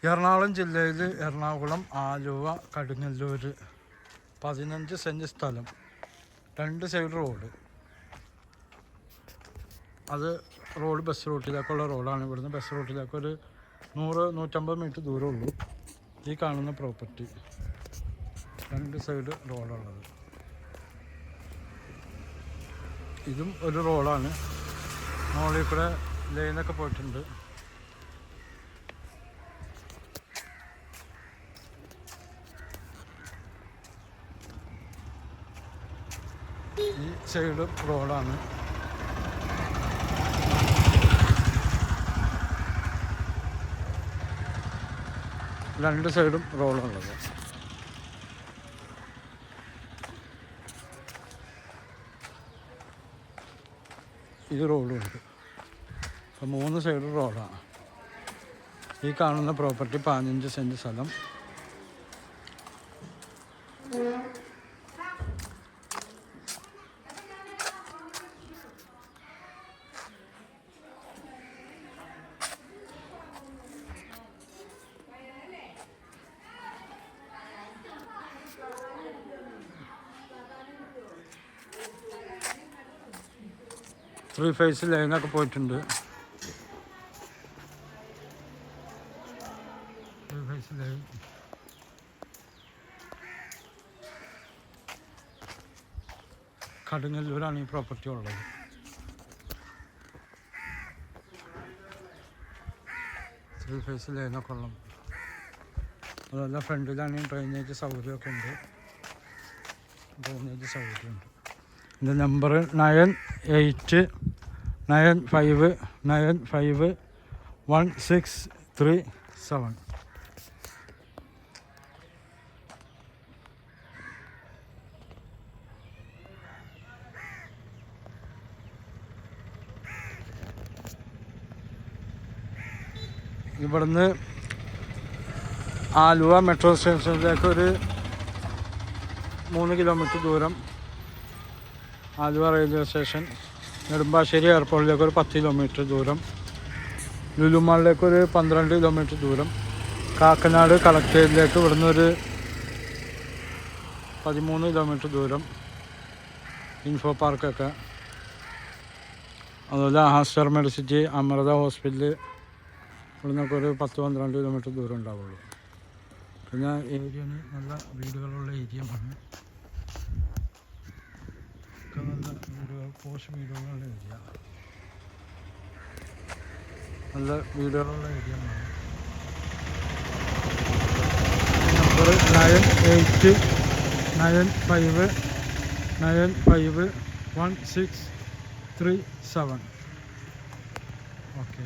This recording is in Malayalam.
എറണാകുളം ജില്ലയിൽ എറണാകുളം, ആലുവ, കടുങ്ങല്ലൂർ 15 സെൻറ്റ് സ്ഥലം, 2 സൈഡ് റോഡ്. അത് ബസ് റൂട്ടിലേക്കുള്ള റോഡാണ്. ഇവിടുന്ന് ബസ് റൂട്ടിലേക്ക് ഒരു 100-150 മീറ്റർ ദൂരമുള്ളൂ. ഈ കാണുന്ന പ്രോപ്പർട്ടി 2 സൈഡ് റോഡുള്ളത്. ഇതും ഒരു റോഡാണ്. മുകളിൽ കൂടെ ലൈനൊക്കെ പോയിട്ടുണ്ട്. ഈ സൈഡ് റോഡാണ്. രണ്ട് സൈഡും റോഡുള്ളത്. ഈ റോഡുണ്ട്. അപ്പം 3 സൈഡ് റോഡാണ്. ഈ കാണുന്ന പ്രോപ്പർട്ടി 15 സെൻറ്റ് സ്ഥലം. ത്രീ ഫേസ് ലൈനൊക്കെ പോയിട്ടുണ്ട്. 3 ഫേസ് ലൈൻ. കടുങ്ങല്ലൂരാണ് ഈ പ്രോപ്പർട്ടി ഉള്ളത്. ത്രീ ഫേസ് ലൈനൊക്കെ ഉള്ളത്. അതല്ല ഫ്രണ്ടിലാണെങ്കിൽ ഡ്രെയിനേജ് സൗകര്യമൊക്കെ ഉണ്ട്. എൻ്റെ നമ്പർ 9895951637. ഇവിടുന്ന് ആലുവ മെട്രോ സ്റ്റേഷനിലേക്ക് ഒരു 3 കിലോമീറ്റർ ദൂരം. Aluva railway station. നെടുമ്പാശ്ശേരി എയർപോർട്ടിലേക്ക് ഒരു 10 കിലോമീറ്റർ ദൂരം. ലുലു മാളിലേക്ക് ഒരു 12 കിലോമീറ്റർ ദൂരം. കാക്കനാട് കളക്ടറേറ്റിലേക്ക് ഇവിടുന്ന് ഒരു 13 കിലോമീറ്റർ ദൂരം. ഇൻഫോ പാർക്കൊക്കെ. അതുപോലെ ഹാസ്റ്റർ മെഡിസിറ്റി, അമൃത ഹോസ്പിറ്റൽ ഇവിടുന്നൊക്കെ ഒരു 10-12 കിലോമീറ്റർ ദൂരം ഉണ്ടാവുള്ളൂ. പിന്നെ ഏരിയന് നല്ല വീടുകളുള്ള ഏരിയയാണ്. നല്ല വീടുകൾ, പോഷ് വീടുകളുള്ള ഏരിയ. നല്ല വീടുകളുള്ള ഏരിയയാണ്. നമ്പർ 9895951637. ഓക്കെ.